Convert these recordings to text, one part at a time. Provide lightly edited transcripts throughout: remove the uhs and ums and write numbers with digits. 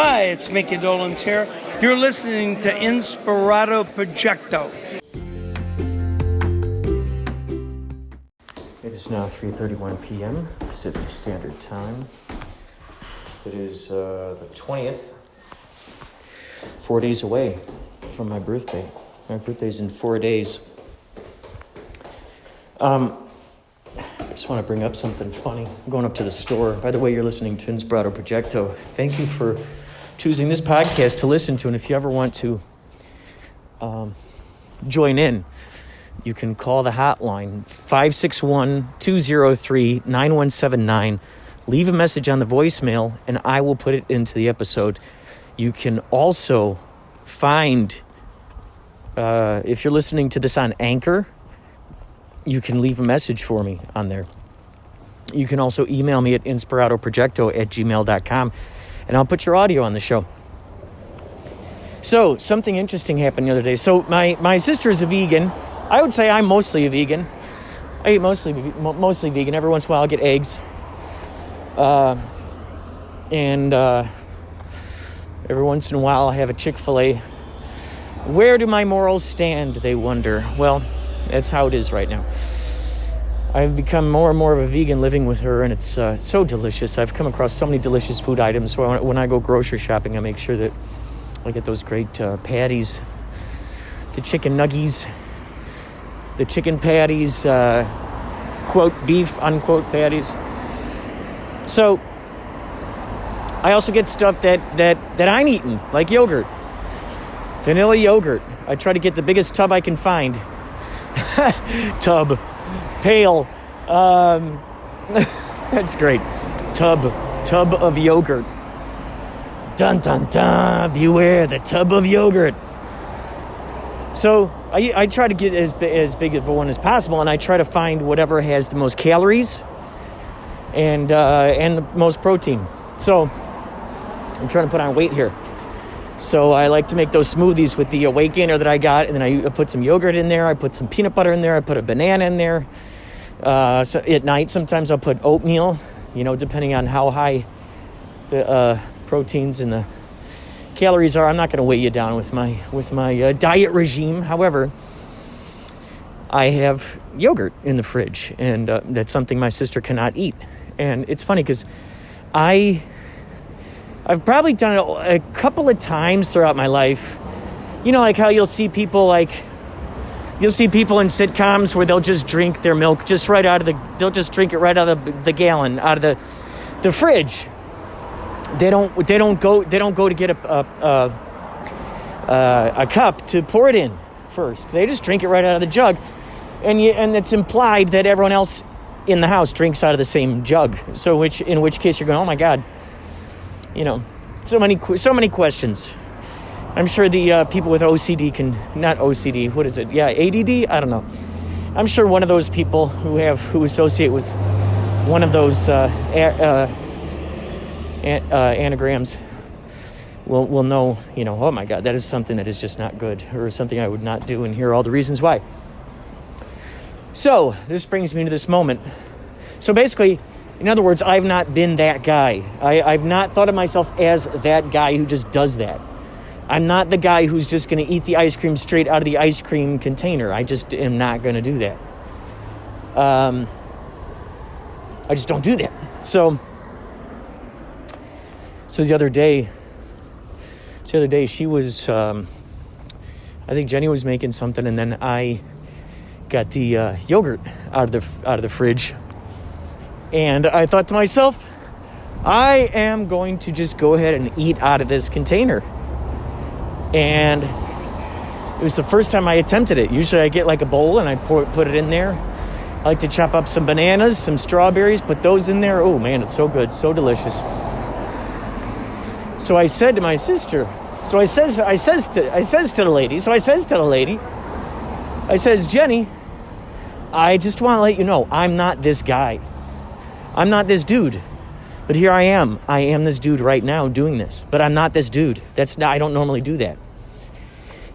Hi, it's Mickey Dolenz here. You're listening to Inspirado Projecto. It is now 3:31 p.m. Pacific Standard Time. It is the 20th, 4 days away from my birthday. My birthday's in 4 days. I just want to bring up something funny. I'm going up to the store. By the way, you're listening to Inspirado Projecto. Thank you for choosing this podcast to listen to. And if you ever want to join in, you can call the hotline, 561-203-9179. Leave a message on the voicemail, and I will put it into the episode. You can also find, if you're listening to this on Anchor, you can leave a message for me on there. You can also email me at inspiradoprojecto@gmail.com, and I'll put your audio on the show. So, something interesting happened the other day. So, my sister is a vegan. I would say I'm mostly a vegan. I eat mostly vegan. Every once in a while I'll get eggs. And every once in a while I'll have a Chick-fil-A. Where do my morals stand, they wonder. Well, that's how it is right now. I've become more and more of a vegan living with her, and it's so delicious. I've come across so many delicious food items. So when I go grocery shopping, I make sure that I get those great patties, the chicken nuggies, the chicken patties, quote, beef, unquote, patties. So I also get stuff that I'm eating, like yogurt, vanilla yogurt. I try to get the biggest tub I can find. Pail. That's great. Tub of yogurt. Dun, dun, dun. Beware the tub of yogurt. So I try to get as big of a one as possible, and I try to find whatever has the most calories and the most protein. So I'm trying to put on weight here. So I like to make those smoothies with the whey gainer that I got, and then I put some yogurt in there. I put some peanut butter in there. I put a banana in there. So at night, sometimes I'll put oatmeal, depending on how high the proteins and the calories are. I'm not going to weigh you down with my diet regime. However, I have yogurt in the fridge, and that's something my sister cannot eat. And it's funny because I've probably done it a couple of times throughout my life. Like how you'll see people in sitcoms where they'll just drink their milk they'll just drink it right out of the gallon, out of the fridge. They don't go to get a cup to pour it in first. They just drink it right out of the jug. And it's implied that everyone else in the house drinks out of the same jug. So in which case you're going, oh my God. So many questions. I'm sure the people with OCD not OCD, what is it? Yeah, ADD? I don't know. I'm sure one of those people who associate with one of those anagrams will know, oh my God, that is something that is just not good, or something I would not do, and here are all the reasons why. So this brings me to this moment. So basically, in other words, I've not been that guy. I've not thought of myself as that guy who just does that. I'm not the guy who's just going to eat the ice cream straight out of the ice cream container. I just am not going to do that. I just don't do that. So the other day she was, I think Jenny was making something, and then I got the yogurt out of the fridge. And I thought to myself, I am going to just go ahead and eat out of this container. And it was the first time I attempted it. Usually I get like a bowl and I put it in there. I like to chop up some bananas, some strawberries, put those in there. Oh man, it's so good, so delicious. So I said to my sister, I says to the lady, I says, Jenny, I just want to let you know, I'm not this guy. I'm not this dude. But here I am. I am this dude right now doing this. But I'm not this dude. I don't normally do that.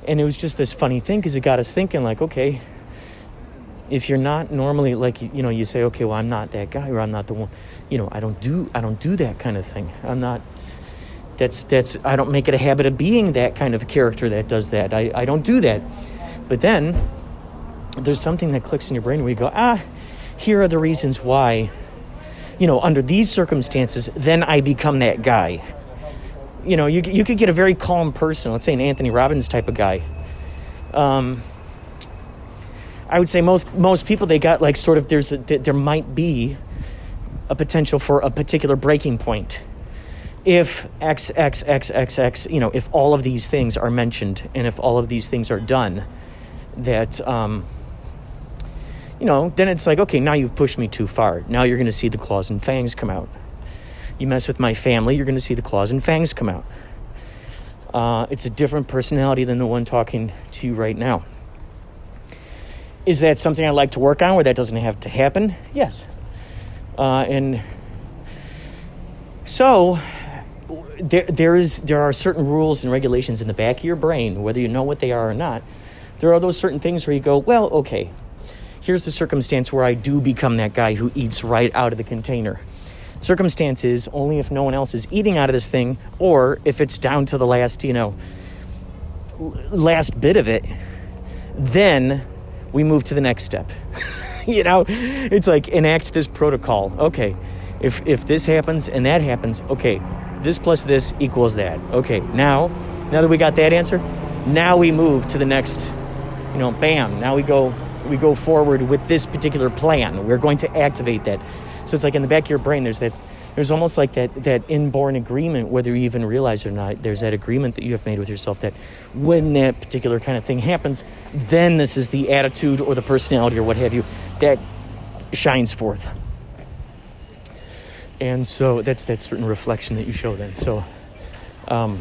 And it was just this funny thing because it got us thinking like, okay, if you're not normally like, you say, okay, well, I'm not that guy, or I'm not the one, I don't do that kind of thing. I'm not, I don't make it a habit of being that kind of character that does that. I don't do that. But then there's something that clicks in your brain where you go, here are the reasons why, under these circumstances, then I become that guy. You could get a very calm person, let's say an Anthony Robbins type of guy. I would say most people, they got like sort of, there might be a potential for a particular breaking point. If X, if all of these things are mentioned and if all of these things are done, that, then it's like, okay, now you've pushed me too far. Now you're going to see the claws and fangs come out. You mess with my family, you're going to see the claws and fangs come out. It's a different personality than the one talking to you right now. Is that something I'd like to work on where that doesn't have to happen? Yes. And so there are certain rules and regulations in the back of your brain, whether you know what they are or not. There are those certain things where you go, well, okay, here's the circumstance where I do become that guy who eats right out of the container. Circumstance is only if no one else is eating out of this thing, or if it's down to the last bit of it, then we move to the next step. It's like enact this protocol. Okay, if this happens and that happens, okay, this plus this equals that. Okay, now that we got that answer, now we move to the next, bam, now we go forward with this particular plan. We're going to activate that. So it's like in the back of your brain, there's almost like that inborn agreement, whether you even realize it or not. There's that agreement that you have made with yourself that when that particular kind of thing happens, then this is the attitude or the personality or what have you that shines forth. And so that's that certain reflection that you show then. So that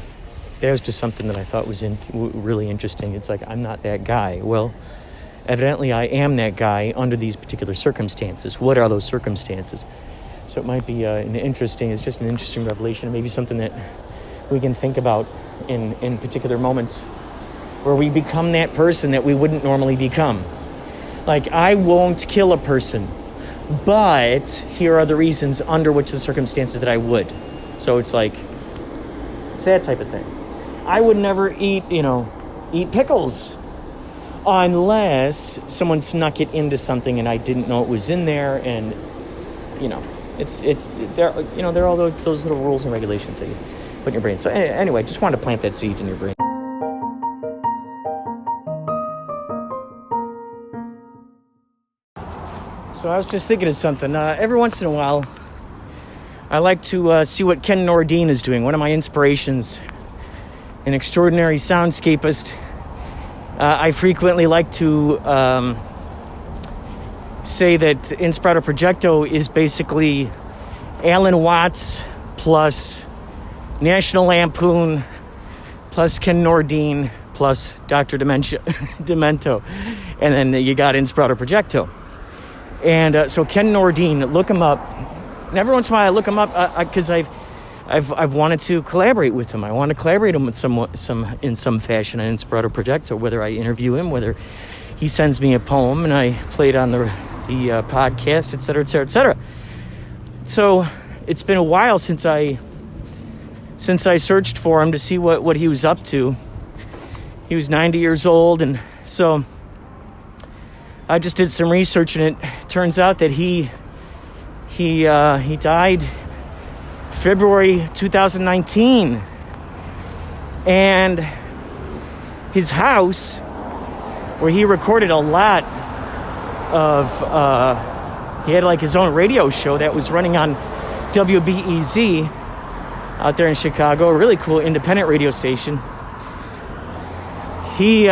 was just something that I thought was really interesting. It's like, I'm not that guy. Well, evidently I am that guy under these particular circumstances. What are those circumstances? So it might be it's just an interesting revelation, maybe something that we can think about in particular moments where we become that person that we wouldn't normally become. Like, I won't kill a person, but here are the reasons under which the circumstances that I would. So it's like, it's that type of thing. I would never eat pickles unless someone snuck it into something and I didn't know it was in there, and there are all those little rules and regulations that you put in your brain. So anyway, just wanted to plant that seed in your brain. So I was just thinking of something. Every once in a while, I like to see what Ken Nordine is doing. One of my inspirations, an extraordinary soundscapist. I frequently like to say that Inspirado Projecto is basically Alan Watts plus National Lampoon plus Ken Nordine plus Dr. Demento. And then you got Inspirado Projecto. And so Ken Nordine, look him up. And every once in a while I look him up because I've wanted to collaborate with him. I want to collaborate him with in some fashion on Inspirado Projecto, whether I interview him, whether he sends me a poem and I play it on the podcast, et cetera, et cetera, et cetera. So it's been a while since I searched for him to see what he was up to. He was 90 years old, and so I just did some research, and it turns out that he died February 2019, and his house, where he recorded a lot of he had like his own radio show that was running on WBEZ out there in Chicago, a really cool independent radio station. He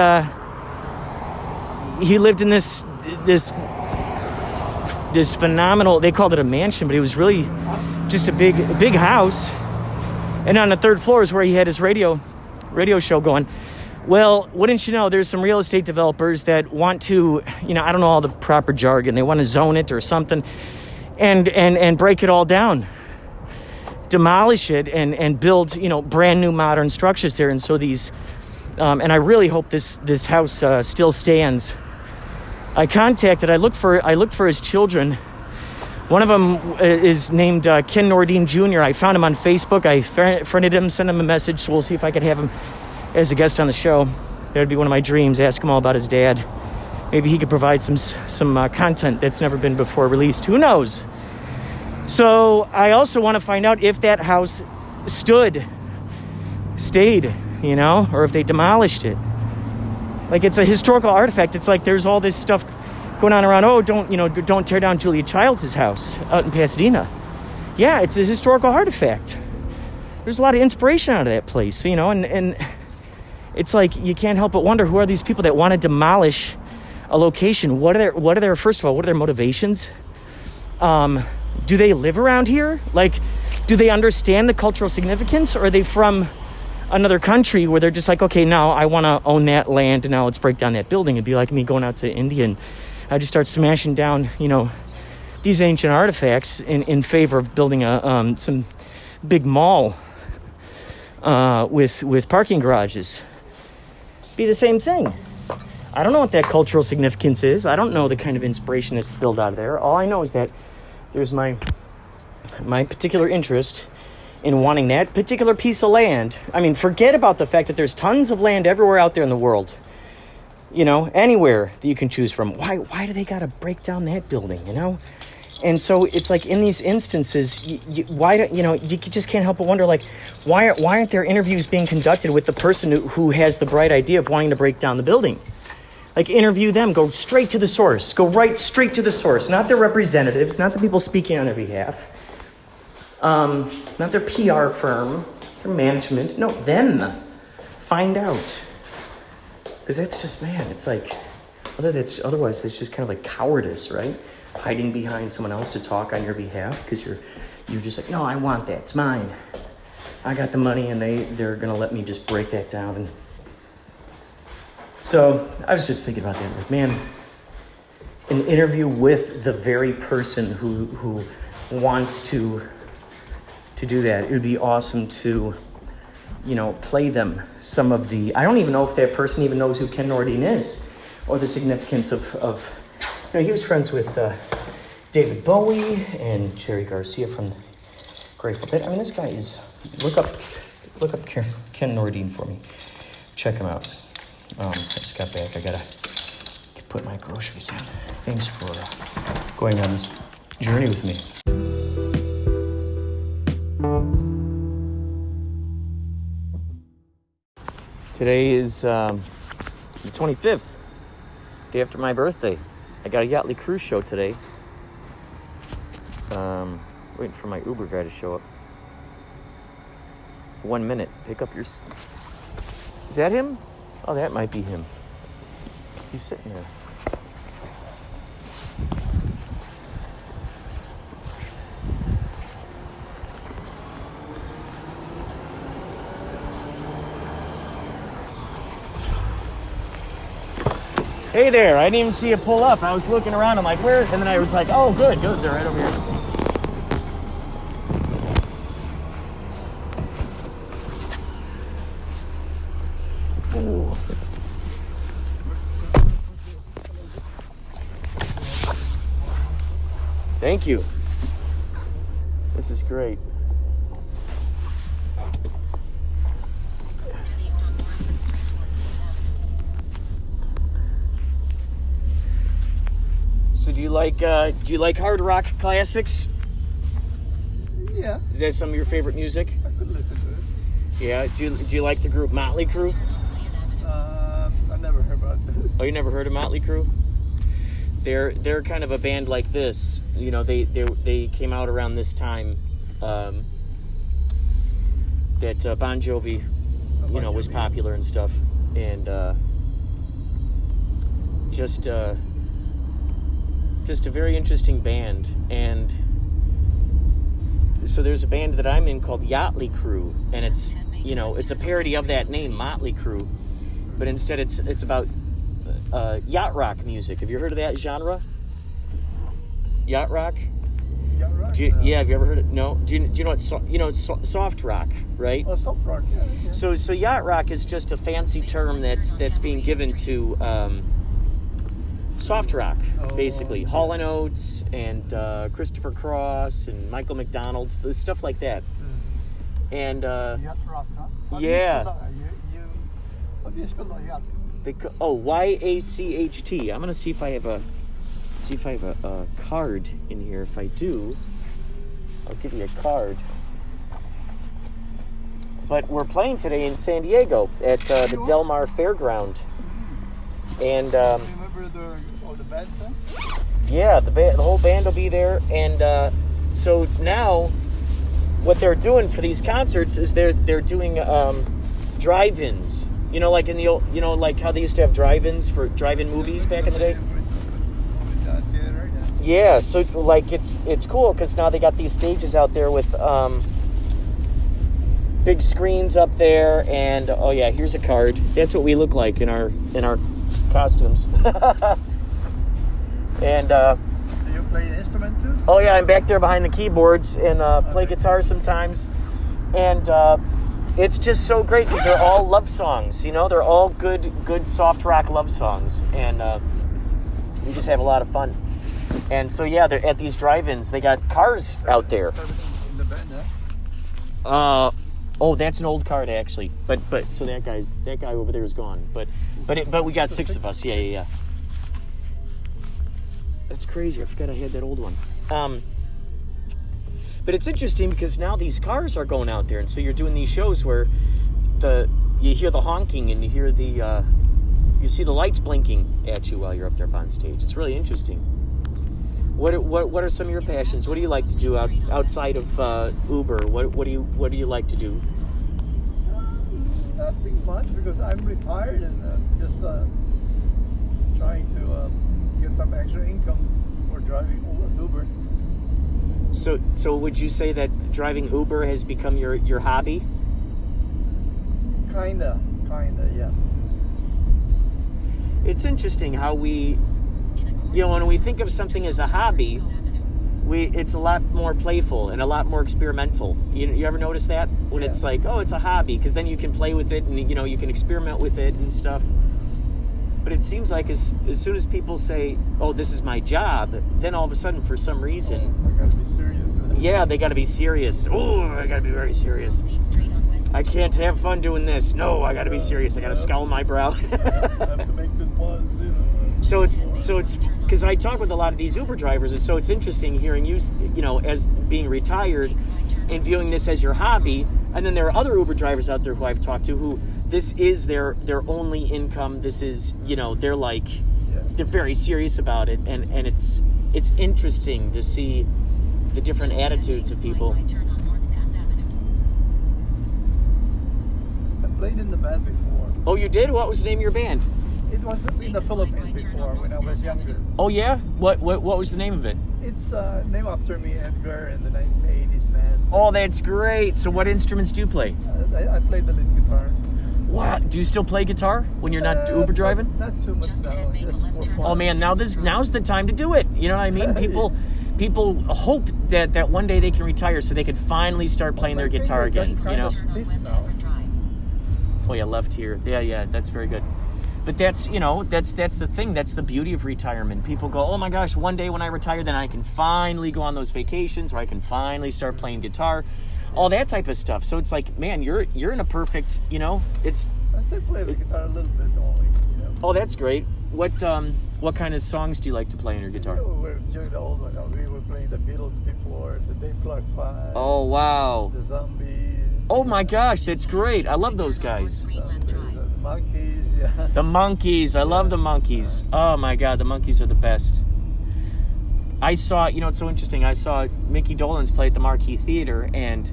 lived in this phenomenal, they called it a mansion, but it was really just a big house. And on the third floor is where he had his radio show going. Well, wouldn't you know, there's some real estate developers that want to, I don't know all the proper jargon, they want to zone it or something and break it all down, demolish it and build, brand new modern structures there. And so these, and I really hope this house still stands. I looked for his children One of them is named Ken Nordine Jr. I found him on Facebook. I friended him, sent him a message, so we'll see if I could have him as a guest on the show. That would be one of my dreams. Ask him all about his dad. Maybe he could provide some content that's never been before released. Who knows? So I also want to find out if that house stayed, you know, or if they demolished it. Like, it's a historical artifact. It's like there's all this stuff going on around. Oh, don't tear down Julia Childs' house out in Pasadena. Yeah, it's a historical artifact. There's a lot of inspiration out of that place, you know, and it's like you can't help but wonder, who are these people that want to demolish a location? What are their first of all, what are their motivations? Do they live around here? Like, do they understand the cultural significance, or are they from another country where they're just like, okay, now I want to own that land, and now let's break down that building? It'd be like me going out to India and I just start smashing down, you know, these ancient artifacts in favor of building some big mall with parking garages. Be the same thing. I don't know what that cultural significance is. I don't know the kind of inspiration that's spilled out of there. All I know is that there's my particular interest in wanting that particular piece of land. I mean, forget about the fact that there's tons of land everywhere out there in the world. You know, anywhere that you can choose from. Why do they got to break down that building, you know? And so it's like, in these instances, you just can't help but wonder, like, why aren't there interviews being conducted with the person who has the bright idea of wanting to break down the building? Like, interview them, go straight to the source, go right straight to the source, not their representatives, not the people speaking on their behalf, not their PR firm, their management, no, them. Find out. Because that's just, man, it's like, otherwise it's just kind of like cowardice, right? Hiding behind someone else to talk on your behalf because you're just like, no, I want that, it's mine. I got the money, and they're gonna let me just break that down. And so I was just thinking about that, like, man, an interview with the very person who wants to do that. It would be awesome to, you know, play them some of the, I don't even know if that person even knows who Ken Nordine is, or the significance of you know, he was friends with David Bowie and Jerry Garcia from Grateful Dead. I mean, this guy is, look up Ken Nordine for me. Check him out. I just got back. I gotta put my groceries in. Thanks for going on this journey with me. Today is the 25th, day after my birthday. I got a Yachtley cruise show today. Waiting for my Uber guy to show up. 1 minute. Pick up your... Is that him? Oh, that might be him. He's sitting there. Hey there, I didn't even see you pull up. I was looking around, I'm like, where? And then I was like, oh, good, they're right over here. Ooh. Thank you. This is great. So do you like hard rock classics? Yeah. Is that some of your favorite music? I could listen to it. Yeah. Do you like the group Motley Crue? I never heard about it. Oh, you never heard of Motley Crue? They're kind of a band like this. You know, they came out around this time that Bon Jovi, you know, was popular and stuff, and just a very interesting band. And so there's a band that I'm in called Yachtley Crew, and it's, you know, it's a parody of that name, Motley Crue, but instead it's about yacht rock music. Have you heard of that genre? Yacht rock? Yacht rock? Yeah, have you ever heard it? No? Do you know it's soft rock, right? Oh, soft rock, yeah. So yacht rock is just a fancy term that's being given to soft rock, Oh, basically. okay. Hall & Oates and Christopher Cross and Michael McDonald, stuff like that. And Yacht rock, huh? How do you Yeah. spell that? How do you spell that? Yacht? Yacht. I'm gonna see if I have a card in here. If I do, I'll give you a card. But we're playing today in San Diego at the Del Mar Fairground, and Remember the band thing? yeah, the whole band will be there. And so now, what they're doing for these concerts is they're doing drive-ins. You know, like in the old, like how they used to have drive-ins for drive-in movies back in the day. Yeah, so like it's cool because now they got these stages out there with big screens up there, and oh yeah, here's a card. That's what we look like in our costumes. And Do you play an instrument too? oh yeah, I'm back there behind the keyboards and play guitar sometimes, and it's just so great because they're all love songs. They're all good soft rock love songs, and we just have a lot of fun. And so yeah, they're at these drive-ins. They got cars out there. In the band, huh? Oh, that's an old card actually. But so that guy over there is gone. But we got 6 of us. Yeah. That's crazy. I forgot I had that old one. But it's interesting because now these cars are going out there, and so you're doing these shows where you hear the honking and you hear you see the lights blinking at you while you're up there on stage. It's really interesting. What are some of your passions? What do you like to do outside of Uber? What do you like to do? Nothing much because I'm retired and just trying to get some extra income for driving Uber. So would you say that driving Uber has become your hobby? Kinda, yeah. It's interesting how we, when we think of something as a hobby, it's a lot more playful and a lot more experimental. You ever notice that? When it's like, oh, it's a hobby, because then you can play with it and, you can experiment with it and stuff. But it seems like as soon as people say, oh, this is my job, then all of a sudden, for some reason, I gotta be serious. yeah, they got to be serious. Oh, I got to be very serious. I can't have fun doing this. No, I got to be serious. I got to scowl my brow. I have to make good ones, So it's because I talk with a lot of these Uber drivers, and so it's interesting hearing you, as being retired and viewing this as your hobby. And then there are other Uber drivers out there who I've talked to who this is their only income. This is, they're like, they're very serious about it, and it's interesting to see the different attitudes of people. I played in the band before. Oh, you did? What was the name of your band? It was in the Philippines before when I was younger. Oh yeah? What was the name of it? It's named after me, Edgar, in the 1980s band. Oh, that's great. So what instruments do you play? I played the lead guitar. What? Do you still play guitar when you're not Uber driving? Not too much now. Just for fun. Oh man, now's the time to do it. You know what I mean? People hope that one day they can retire so they can finally start playing their guitar again. Oh yeah, left here. Yeah, that's very good. But that's the thing. That's the beauty of retirement. People go, oh my gosh, one day when I retire, then I can finally go on those vacations, or I can finally start playing guitar, all that type of stuff. So it's like, man, you're in a perfect, it's. I still play the guitar a little bit only. Oh, that's great. What kind of songs do you like to play on your guitar? We're doing the old one. We were playing the Beatles before, the Dave Clark 5. Oh wow. The Zombies. Oh my gosh, that's great. I love those guys. The Monkeys, yeah. The Monkeys. I love the Monkeys. Oh my God, the Monkeys are the best. I saw, it's so interesting. I saw Mickey Dolenz play at the Marquee Theater, and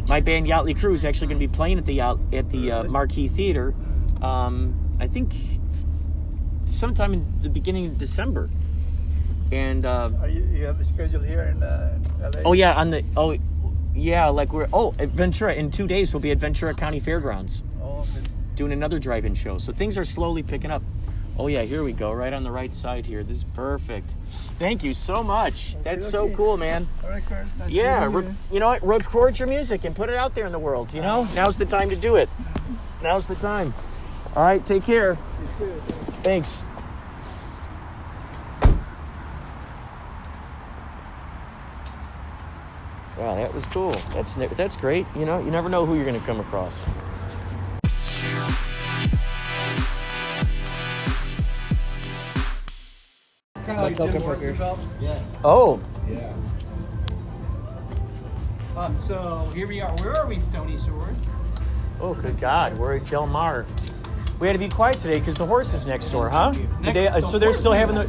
my band Yachtley Crew is actually going to be playing at the Marquee Theater. I think sometime in the beginning of December. And you have a schedule here in LA? oh yeah, at Ventura. In 2 days we'll be at Ventura County Fairgrounds. Oh, okay. Doing another drive-in show. So things are slowly picking up. Oh yeah, here we go, right on the right side here. This is perfect. Thank you so much. That's so cool, man. All right, Kurt. Nice Yeah, meeting you. you know what? Record your music and put it out there in the world, Now's the time to do it. Now's the time. All right, take care. You too. Thanks. Wow, that was cool. That's great. You know, you never know who you're going to come across. Kind of like Jim Morrison belt. Yeah. Oh, Yeah. So here we are. Where are we, Stony Shores? oh, good God, we're at Del Mar. We had to be quiet today because the horse is next door, huh? Did they? So they're still having the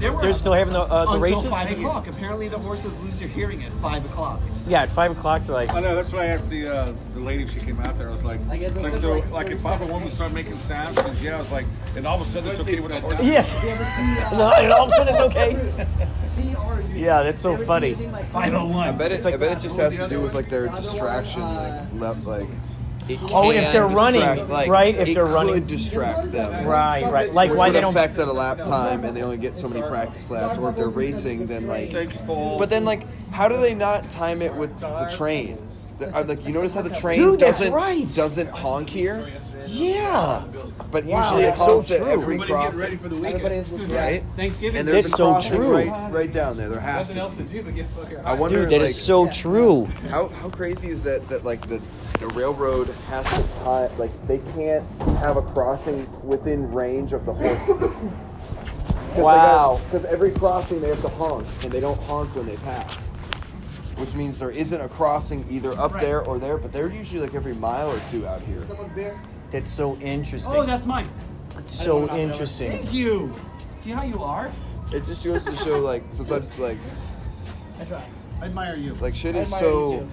races. Until 5 o'clock. Apparently, the horses lose their hearing at 5 o'clock. Yeah, at 5 o'clock they're like, I know. That's what I asked the lady if she came out there. I was like so, like if Papa when we started making sounds, and I was like, and all of a sudden it's okay with the horse. yeah. Well, and all of a sudden it's okay. Yeah, that's so funny. 5:01. I bet it just has to do with like their distraction, it Oh, if can they're running, right? If they're running, it could distract them. right. Like Which why would they don't. affect at a lap time, and they only get so many practice laps. Or if they're racing, then but then how do they not time it with the train? You notice how the train Dude, that's doesn't honk here, Yeah. but Wow, usually it that's so honks at true. every Everybody's getting crossing, ready for the weekend. right? Thanksgiving. And there's That's a so crossing true. right down there. There has Nothing to. else to do but get fucking. I wonder, Dude, that is so true. How crazy is that like the railroad has to tie, like they can't have a crossing within range of the horses. Wow. Because every crossing they have to honk, and they don't honk when they pass. Which means there isn't a crossing either up there or there, but they're usually like every mile or two out here. That's so interesting. Oh, that's mine. That's so interesting. Thank you. See how you are? It just goes to show sometimes I try. I admire you. shit is so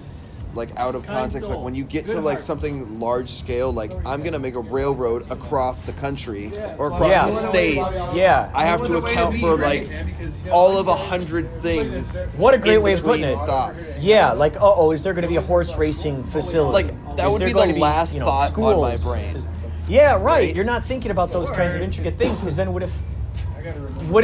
out of context. Like when you get to something large scale, I'm gonna make a railroad across the country or across Yeah. the state. Yeah. I have to account for all of 100 things. What a great in way of putting between it. Stops. Yeah, is there going to be a horse racing facility? That Is would there be going the to last thought on my schools? brain. Yeah, right. Right? You're not thinking about those kinds of intricate things because then what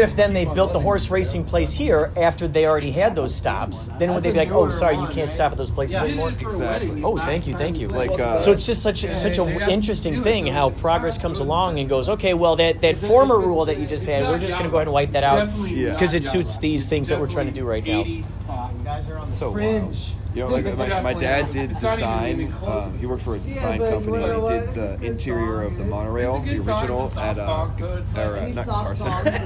if then they built the horse racing place here after they already had those stops? Then would they be like, oh, sorry, you can't stop at those places anymore? Exactly. Oh, thank you. So So it's just such a interesting thing how progress comes along and goes, okay, well that former rule that you just had, we're just going to go ahead and wipe that out Yeah. because it suits these things that we're trying to do right now. 80s pop. You guys are on the So fringe. my dad did design. He worked for a design company. He did the interior of the monorail, the original at not Guitar Center.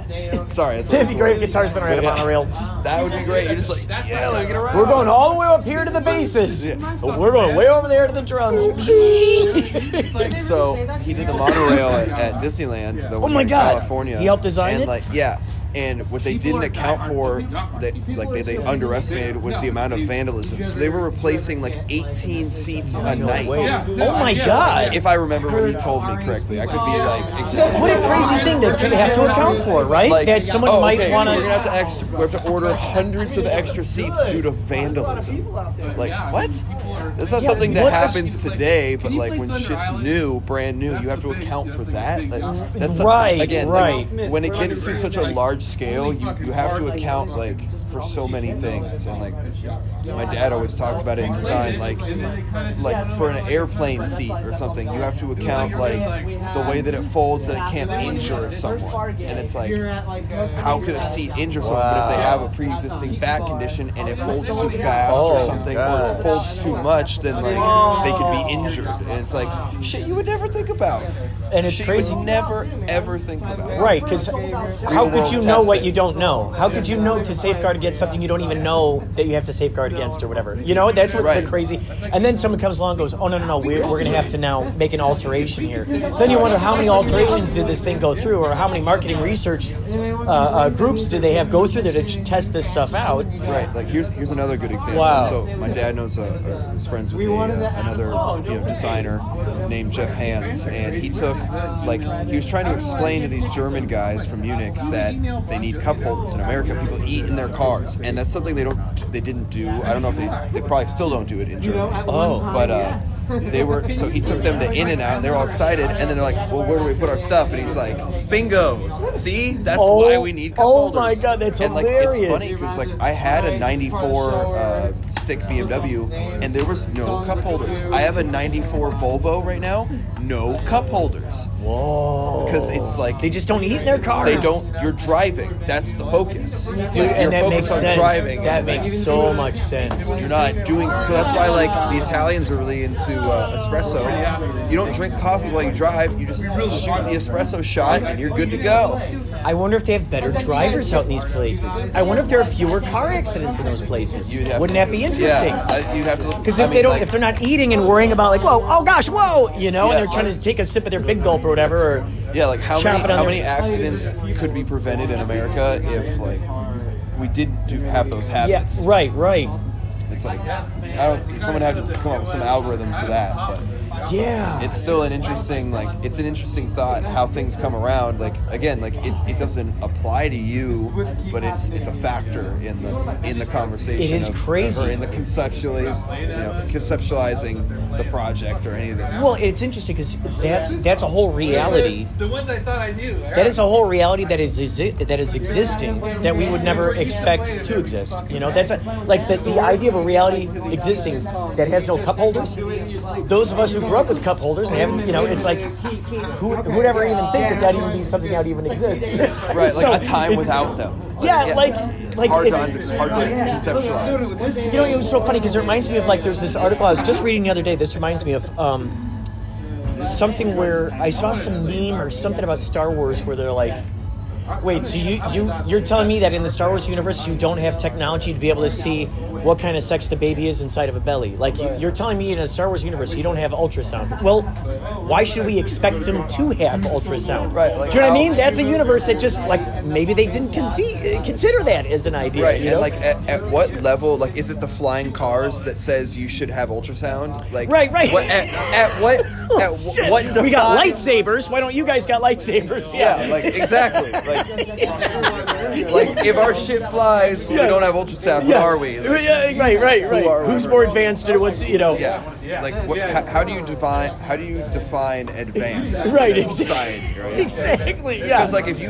Sorry, that's what It'd be great if Guitar Center had a monorail. That would be great. You're just let me get around. We're going all the way up here to the basses. We're going way over there to the drums. So he did the monorail at Disneyland, the one my in God. California. He helped design and it? And what they didn't account for, they underestimated, was the amount of vandalism. So they were replacing 18 seats a night. Oh my God. If I remember what he told me correctly, I could be exactly. What a crazy thing to have to account for, right? That someone might want so we're to. gonna we have to order hundreds of extra seats due to vandalism. What? That's not something that happens today, but when shit's brand new, you have to account for that. That's Right, again, right. When it gets to such a large scale, you have to account for so many things. And my dad always talks about it in design, like for an airplane seat or something, you have to account the way that it folds that it can't injure someone. And it's how could a seat injure someone? But if they have a pre-existing back condition and it folds too fast or something, or it folds too much, then they could be injured. And it's shit you would never think about. And it's Shit crazy. you would never ever think about. Right, because how could you know what you don't know? How could you know to safeguard against something you don't even know that you have to safeguard against or whatever? That's what's Right. the crazy. And then someone comes along and goes, oh, no, we're going to have to now make an alteration here. So then you wonder how many alterations did this thing go through, or how many marketing research groups did they have go through there to test this stuff out? Right. Here's another good example. Wow. So my dad knows is friends with another designer named Jeff Hans, and he took he was trying to explain to these German guys from Munich that they need cup holders in America. People eat in their cars, and that's something they didn't do. I don't know if they probably still don't do it in Germany. Oh. But so he took them to In-N-Out, and they're all excited, and then they're like, well, where do we put our stuff? And he's like, bingo, see, that's why we need cup holders. Oh my God, that's and hilarious. it's funny because I had a 94 stick BMW, and there was no cup holders. I have a 94 Volvo right now, no cup holders. Whoa. Because it's like... They just don't eat in their cars. They don't. You're driving. That's the focus. Dude, like, and that makes sense. Driving, that makes so much sense. You're not doing... So that's why, like, the Italians are really into espresso. You don't drink coffee while you drive. You just shoot the espresso shot, and you're good to go. I wonder if they have better drivers out in these places. I wonder if there are fewer car accidents in those places. Wouldn't that be interesting? Yeah, you'd have to. Because if if they're not eating and worrying about like, whoa, oh gosh, whoa, you know, and they're trying to take a sip of their big gulp or whatever. Or like how many accidents could be prevented in America if like we didn't have those habits? Yeah, right. It's like someone had to come up with some algorithm for that, but. Yeah, it's still an interesting thought how things come around. Like again, like it doesn't apply to you, but it's a factor in the conversation. It is crazy. Or in the conceptualizing the project or any of this. Well, it's interesting because that's a whole reality. The ones I thought I knew. That is a whole reality that is existing that we would never expect to exist. You know, that's the idea of a reality existing that has no cup holders. Those of us who grew up with cup holders and haven't, you know, it's like who would ever even think that even be something that would even exist? Right, like a time without them. Like hard it's hard to conceptualize. You know, it was so funny because it reminds me of like there's this article I was just reading the other day. This reminds me of something where I saw some meme or something about Star Wars where they're like, wait, so you're telling me that in the Star Wars universe you don't have technology to be able to see what kind of sex the baby is inside of a belly? Like you're telling me in a Star Wars universe you don't have ultrasound. Well, why should we expect them to have ultrasound? Right. Like, do you know what I mean? That's a universe that just like maybe they didn't consider that as an idea. Right. You And know? like at what level? Like, is it the flying cars that says you should have ultrasound? Like right. At what? What? We got lightsabers. Why don't you guys got lightsabers? Yeah. Like exactly. Like if our ship flies, but we don't have ultrasound, what are we? Like, right. Who's more advanced and what's, you know? Yeah. Like how do you define advanced right, in society? Right. Exactly. Yeah. Because like if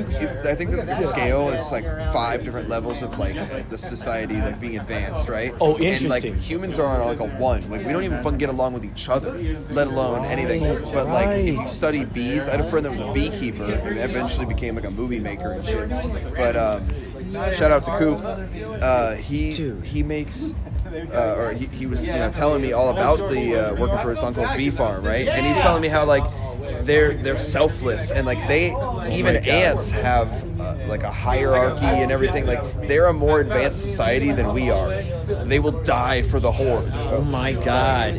I think there's like a scale. It's like 5 different levels of like the society like being advanced, right? Oh, interesting. And like humans are on like a 1. Like we don't even fucking get along with each other, let alone anything. But like if you study bees, I had a friend that was a beekeeper and eventually became like a movie maker and shit. But shout out to Coop. He makes. He was telling me all about the working for his uncle's bee farm, right? And he's telling me how like they're selfless and like ants have like a hierarchy and everything. Like they're a more advanced society than we are. They will die for the horde. Oh my god!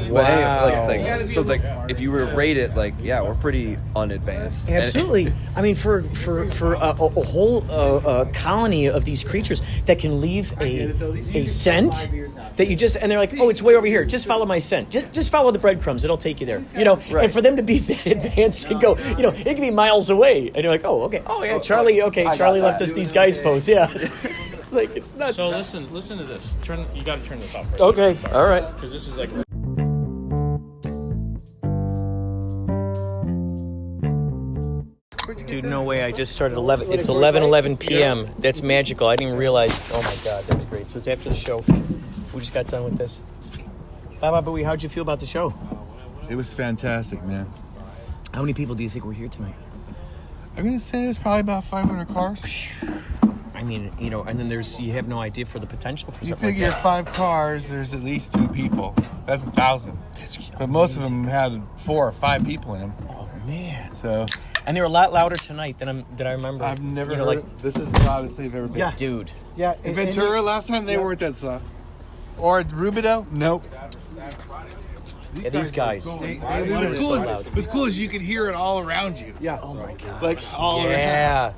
But anyway, so if you were to rate it, like we're pretty unadvanced. Absolutely. I mean, for a whole colony of these creatures that can leave a scent that you just, and they're like, oh, it's way over here. Just follow my scent. Just follow the breadcrumbs. It'll take you there. You know. Right. And for them to be that advanced and go, you know, it can be miles away, and you're like, oh, okay, oh yeah, Charlie. Okay, Charlie left us these guys posts. Yeah. It's like it's nuts. So listen to this. You got to turn this off. Right? Okay. All right. Because this is like. Dude, no way. I just started 11. It's 11:11 p.m. That's magical. I didn't even realize. Oh my God, that's great. So it's after the show. We just got done with this. Baba Booey, how'd you feel about the show? It was fantastic, man. How many people do you think were here tonight? I'm gonna say there's probably about 500 cars. I mean, you know, and then you have no idea for the potential for You something figure like that. 5 cars, there's at least 2 people. That's 1,000. But most of them had 4 or 5 people in them. Oh man! So. And they were a lot louder tonight than I remember. I've never heard. This is the loudest they've ever been. Yeah, dude. Yeah. In Ventura, last time they weren't that loud. Or at Rubidoux, nope. Yeah, these guys. It was cool as you could hear it all around you. Yeah. Oh my God. Like all around. Yeah.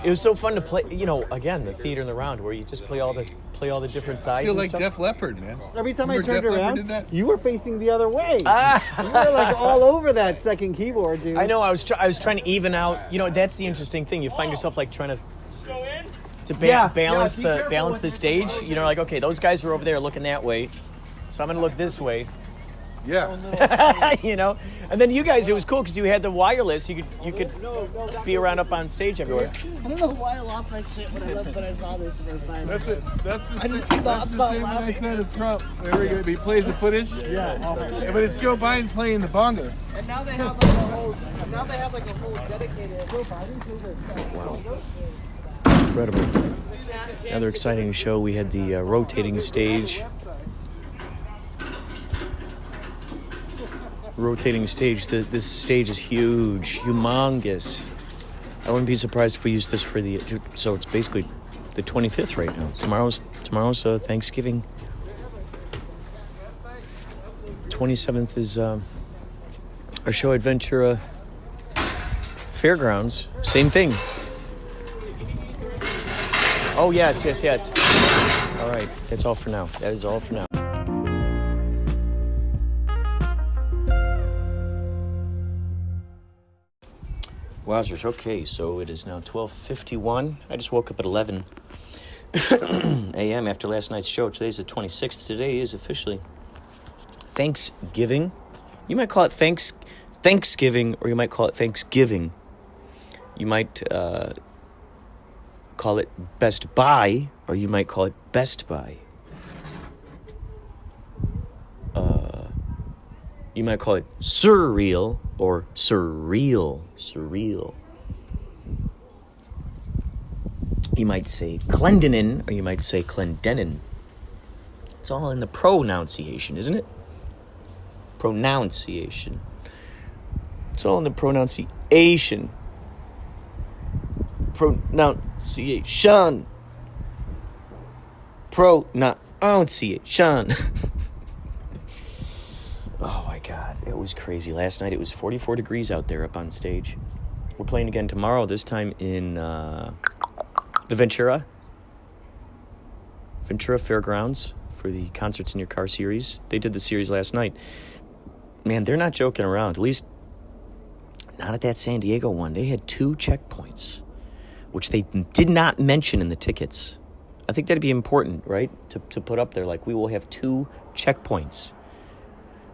It was so fun to play. You know, again, the theater in the round where you just play all the different I sides. feel and like stuff. Def Leppard, man. Every time Remember I turned Def Leppard around, did that? you were facing the other way. You were like all over that second keyboard, dude. I know. I was trying to even out. You know, that's the interesting thing. You find yourself like trying to balance the stage. You know, like okay, those guys are over there looking that way, so I'm gonna look this way. Yeah. You know, and then you guys, it was cool because you had the wireless. You could be around up on stage everywhere. I don't know why I lost my shit when I saw this the first time. That's it. That's the just same stopped thing I laughing. said to Trump. Whenever he plays the footage. Yeah. But it's Joe Biden playing the bongos. And now they have like a whole. Now they have like a whole dedicated. Joe Biden. Wow. Incredible. Another exciting show. We had the rotating stage. Rotating stage. This stage is huge, humongous. I wouldn't be surprised if we use this for the. So it's basically the 25th right now. Tomorrow's Thanksgiving. 27th is our show at Ventura Fairgrounds. Same thing. Oh yes. All right, that's all for now. That is all for now. Wowzers, okay, so it is now 12:51. I just woke up at 11 a.m. after last night's show. Today's the 26th. Today is officially Thanksgiving. You might call it Thanksgiving, or you might call it Thanksgiving. You might call it Best Buy, or you might call it Best Buy. You might call it surreal or surreal. You might say Clendenin, or you might say Clendenin. It's all in the pronunciation, isn't it? Pronunciation. It's all in the pronunciation. Pronunciation. Pronunciation. Oh my God, it was crazy. Last night it was 44 degrees out there up on stage. We're playing again tomorrow, this time in the Ventura Fairgrounds for the Concerts in Your Car series. They did the series last night. Man, they're not joking around, at least not at that San Diego one. They had 2 checkpoints, which they did not mention in the tickets. I think that'd be important, right? To put up there, like, we will have 2 checkpoints.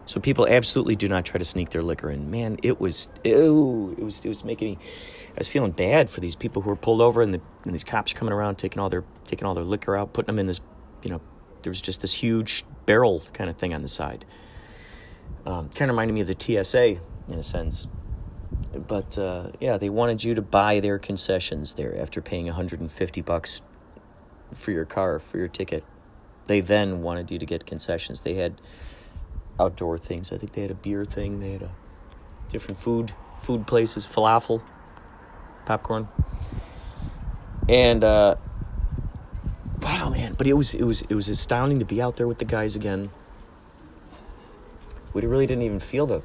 So people absolutely do not try to sneak their liquor in. Man, it was making me. I was feeling bad for these people who were pulled over, and these cops coming around taking all their liquor out, putting them in this. There was just this huge barrel kind of thing on the side. Kind of reminded me of the TSA in a sense. But yeah, they wanted you to buy their concessions there after paying $150 for your car, for your ticket. They then wanted you to get concessions. They had outdoor things. I think they had a beer thing. They had a different food places, falafel, popcorn, and wow, man! But it was astounding to be out there with the guys again. We really didn't even feel it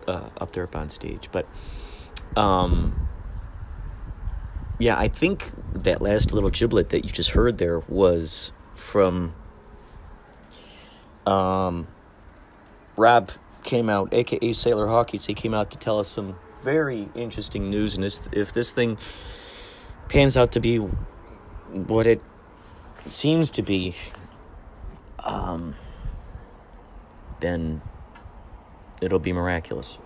up there up on stage, but yeah, I think that last little giblet that you just heard there was from Rob came out, a.k.a. Sailor Hawkins. He came out to tell us some very interesting news, and if this thing pans out to be what it seems to be, then it'll be miraculous.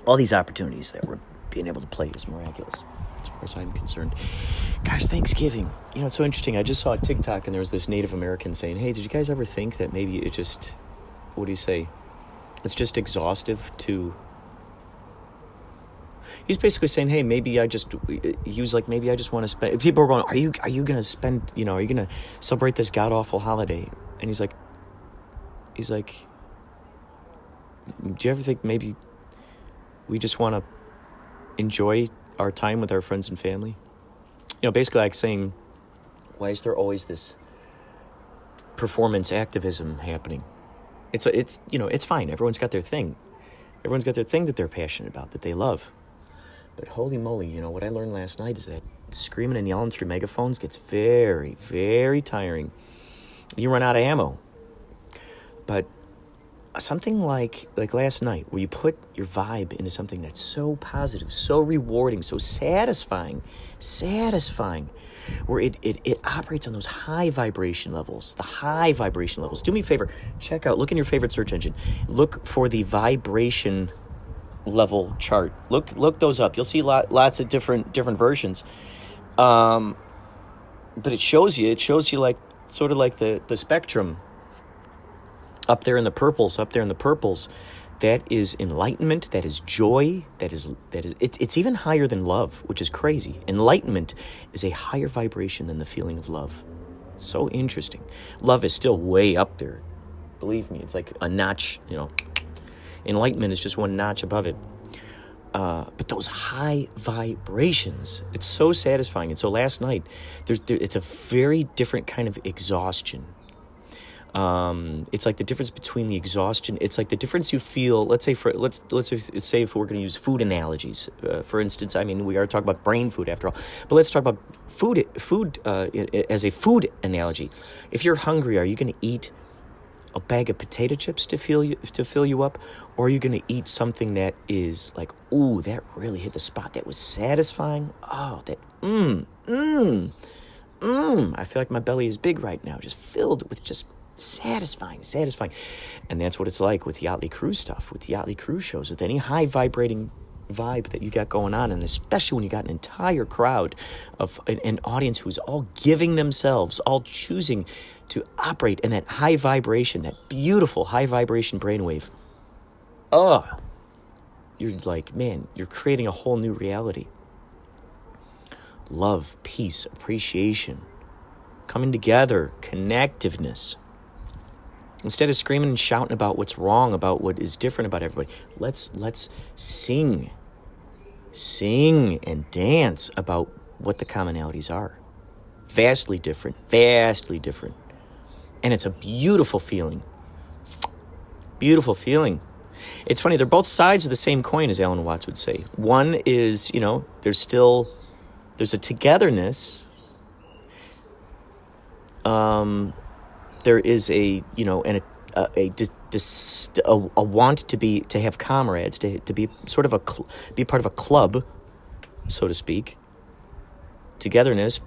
All these opportunities that we're being able to play is miraculous, as far as I'm concerned. Gosh, Thanksgiving. It's so interesting. I just saw a TikTok, and there was this Native American saying, hey, did you guys ever think that maybe it just, what do you say? It's just exhaustive to... He's basically saying, hey, maybe I just want to spend... People are going, are you going to spend, are you going to celebrate this god-awful holiday? And he's like, do you ever think maybe we just want to enjoy our time with our friends and family? Basically like saying, why is there always this performance activism happening? It's fine. Everyone's got their thing. Everyone's got their thing that they're passionate about, that they love. But holy moly, what I learned last night is that screaming and yelling through megaphones gets very, very tiring. You run out of ammo. But something like last night, where you put your vibe into something that's so positive, so rewarding, so satisfying, where it operates on those high vibration levels, Do me a favor, look in your favorite search engine, look for the vibration level chart. Look those up. You'll see lots of different versions. But it shows you like sort of like the spectrum up there in the purples, that is enlightenment, that is joy, it's even higher than love, which is crazy. Enlightenment is a higher vibration than the feeling of love. So interesting. Love is still way up there. Believe me, it's like a notch, Enlightenment is just one notch above it. But those high vibrations, it's so satisfying. And so last night, it's a very different kind of exhaustion. It's like the difference between the exhaustion. It's like the difference you feel. Let's say say if we're going to use food analogies. For instance, I mean, we are talking about brain food after all. But let's talk about food as a food analogy. If you're hungry, are you going to eat a bag of potato chips to fill you up, or are you going to eat something that is like, ooh, that really hit the spot, that was satisfying? Oh, that I feel like my belly is big right now, just filled with just satisfying. And that's what it's like with Yachtley Cruise stuff, with Yachtley Cruise shows, with any high vibrating vibe that you got going on, and especially when you got an entire crowd of an audience who's all giving themselves, all choosing to operate in that high vibration, that beautiful high vibration brainwave. You're like, man, you're creating a whole new reality. Love, peace, appreciation, coming together, connectiveness. Instead of screaming and shouting about what's wrong, about what is different about everybody, let's sing and dance about what the commonalities are. Vastly different. And it's a beautiful feeling. It's funny, they're both sides of the same coin, as Alan Watts would say. One is, there's a togetherness. There is a want to have comrades, to be sort of be part of a club, so to speak. Togetherness,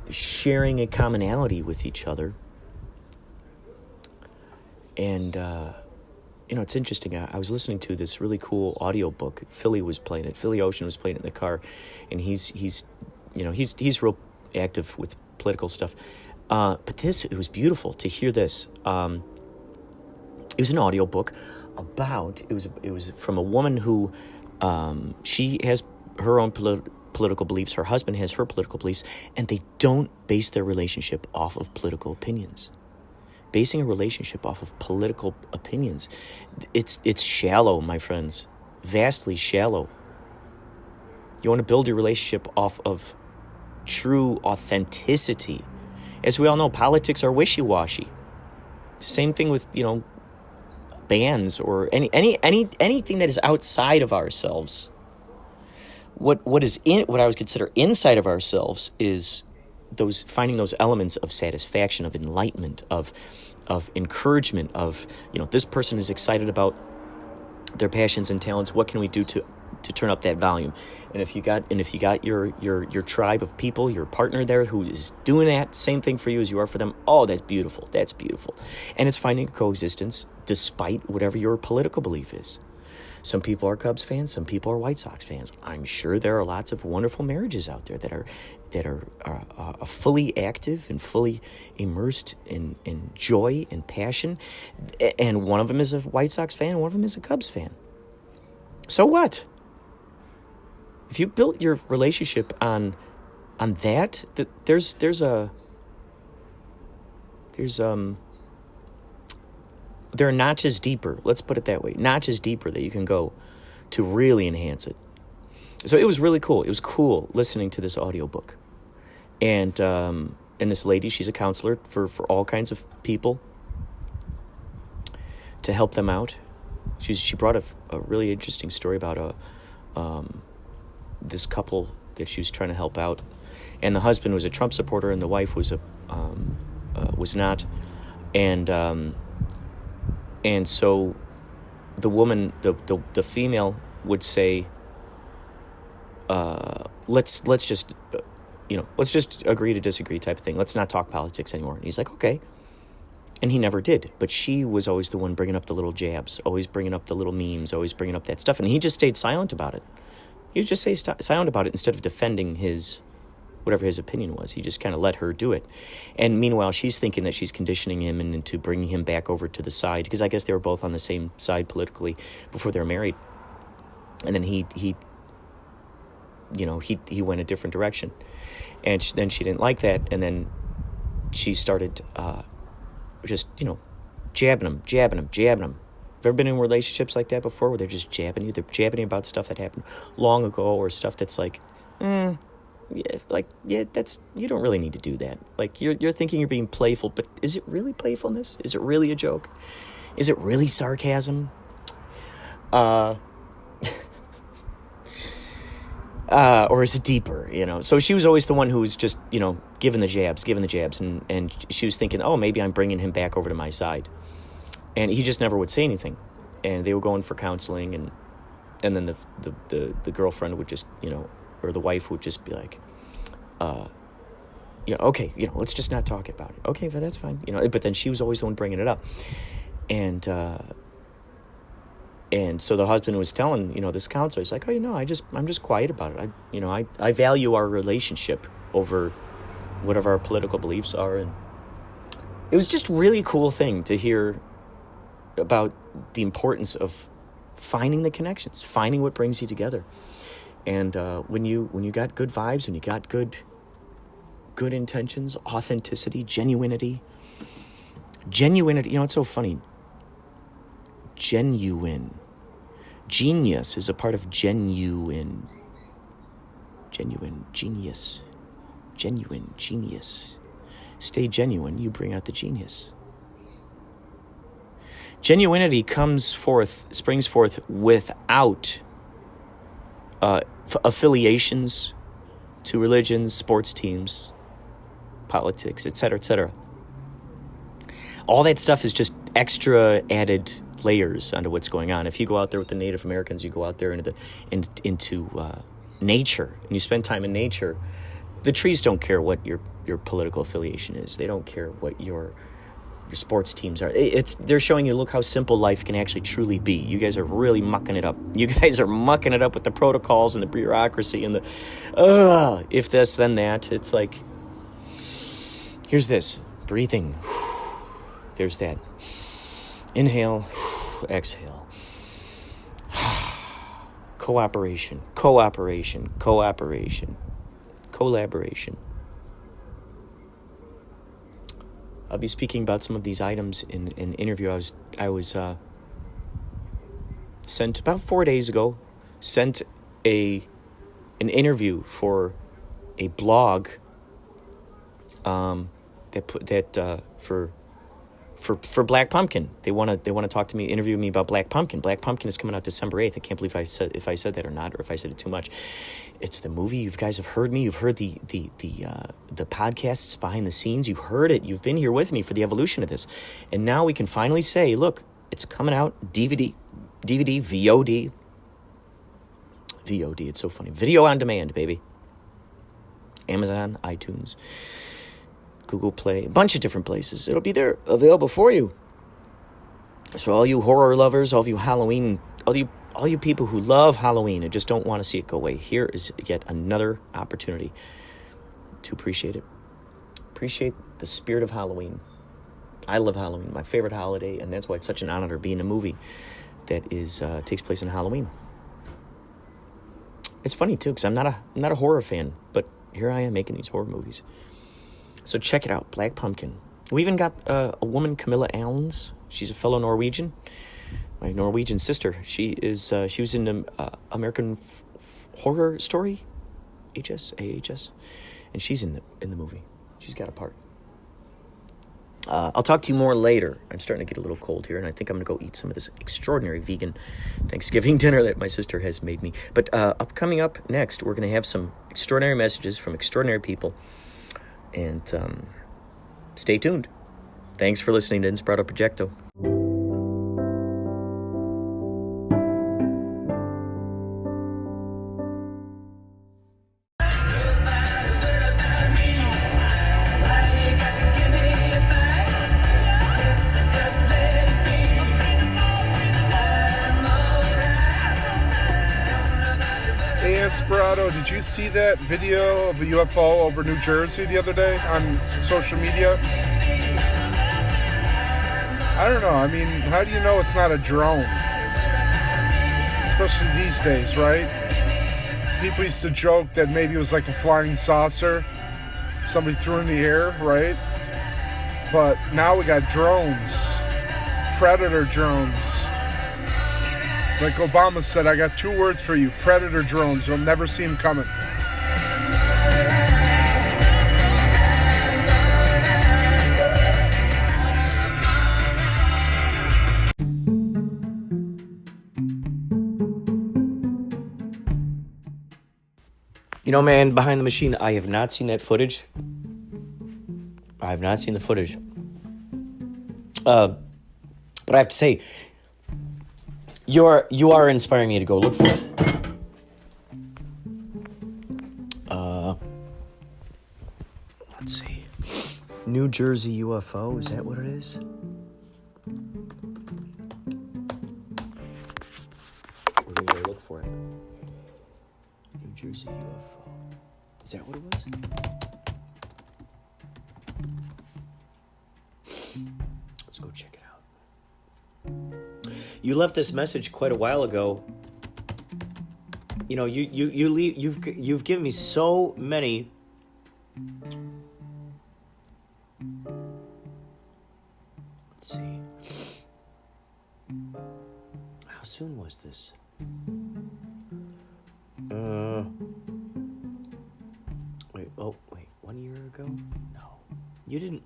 sharing a commonality with each other. And it's interesting. I was listening to this really cool audiobook. Philly was playing it. Philly Ocean was playing it in the car, and he's real active with political stuff. But it was beautiful to hear this. It was an audiobook about, it was from a woman who, she has her own political beliefs, her husband has her political beliefs, and they don't base their relationship off of political opinions. Basing a relationship off of political opinions, it's shallow, my friends, vastly shallow. You want to build your relationship off of true authenticity. As we all know, politics are wishy-washy. Same thing with, bands or anything that is outside of ourselves. What I would consider inside of ourselves is finding those elements of satisfaction, of enlightenment, of encouragement, of, this person is excited about their passions and talents. What can we do to turn up that volume? And if you got your tribe of people, your partner there who is doing that same thing for you as you are for them, that's beautiful. And it's finding a coexistence despite whatever your political belief is. Some people are Cubs fans, some people are White Sox fans. I'm sure there are lots of wonderful marriages out there that are fully active and fully immersed in joy and passion. And one of them is a White Sox fan, one of them is a Cubs fan. So what? If you built your relationship on that, there are notches deeper, let's put it that way, notches deeper that you can go to really enhance it. So it was really cool. It was cool listening to this audiobook. And this lady, she's a counselor for all kinds of people to help them out. She brought a really interesting story about this couple that she was trying to help out. And the husband was a Trump supporter and the wife was not. And And so the woman, the female would say, let's just, let's just agree to disagree type of thing. Let's not talk politics anymore. And he's like, okay. And he never did. But she was always the one bringing up the little jabs, always bringing up the little memes, always bringing up that stuff. And he just stayed silent about it. He would just stay silent about it instead of defending whatever his opinion was. He just kind of let her do it. And meanwhile, she's thinking that she's conditioning him into bringing him back over to the side, because I guess they were both on the same side politically before they were married. And then he went a different direction. And then she didn't like that. And then she started just, jabbing him. Have you ever been in relationships like that before, where they're just jabbing you? They're jabbing you about stuff that happened long ago, or stuff that's like, you don't really need to do that. Like, you're thinking you're being playful, but is it really playfulness? Is it really a joke? Is it really sarcasm? Or is it deeper, So she was always the one who was just, giving the jabs, and she was thinking, oh, maybe I'm bringing him back over to my side. And he just never would say anything. And they were going for counseling, and then the girlfriend would just, or the wife would just be like, okay, let's just not talk about it. Okay, but that's fine. But then she was always the one bringing it up. And so the husband was telling, this counselor, he's like, oh, I'm just quiet about it. I value our relationship over whatever our political beliefs are. And it was just a really cool thing to hear about the importance of finding the connections, finding what brings you together. And when you got good vibes, when you got good intentions, authenticity, genuinity, it's so funny. Genuine. Genius is a part of genuine. Genuine. Genius. Genuine. Genius. Stay genuine, you bring out the genius. Genuinity springs forth without affiliations to religions, sports teams, politics, etc., etc. All that stuff is just extra added layers onto what's going on. If you go out there with the Native Americans, you go out there into nature, and you spend time in nature, the trees don't care what your political affiliation is. They don't care what your sports teams are. They're showing you, look how simple life can actually truly be. You guys are really mucking it up. You guys are mucking it up with the protocols and the bureaucracy and the if this, then that. It's like, here's this, breathing. There's that. Inhale, exhale. Cooperation. Collaboration. I'll be speaking about some of these items in an interview I was sent about 4 days ago. Sent an interview for a blog for Black Pumpkin. They want to talk to me, interview me about Black Pumpkin. Black Pumpkin is coming out December 8th. I can't believe if I said that or not, or if I said it too much. It's the movie. You guys have heard me. You've heard the podcasts behind the scenes. You've heard it. You've been here with me for the evolution of this. And now we can finally say, look, it's coming out DVD, VOD. It's so funny. Video on demand, baby. Amazon, iTunes, Google Play, a bunch of different places. It'll be there, available for you. So all you horror lovers, all of you Halloween, all you people who love Halloween and just don't want to see it go away, here is yet another opportunity to appreciate it. Appreciate the spirit of Halloween. I love Halloween, my favorite holiday, and that's why it's such an honor to be in a movie that takes place in Halloween. It's funny too, because I'm not a horror fan, but here I am making these horror movies. So check it out, Black Pumpkin. We even got a woman, Camilla Allens. She's a fellow Norwegian, my Norwegian sister. She was in the American Horror Story, AHS, and she's in the movie. She's got a part. I'll talk to you more later. I'm starting to get a little cold here, and I think I'm going to go eat some of this extraordinary vegan Thanksgiving dinner that my sister has made me. But coming up next, we're going to have some extraordinary messages from extraordinary people. And stay tuned. Thanks for listening to Inspirado Projecto. did you see that video of a UFO over New Jersey the other day on social media? I don't know. I mean, how do you know it's not a drone? Especially these days, right? People used to joke that maybe it was like a flying saucer somebody threw in the air, right? But now we got drones, predator drones. Like Obama said, I got 2 words for you, predator drones. You'll never see them coming. You know, man, behind the machine, I have not seen that footage. I have not seen the footage. But I have to say, you are inspiring me to go look for it. Let's see. New Jersey UFO, is that what it is? We're going to go look for it. New Jersey UFO. Is that what it was? Let's go check it out. You left this message quite a while ago. You know, you've given me so many. Let's see. How soon was this? Wait, 1 year ago? No. You didn't.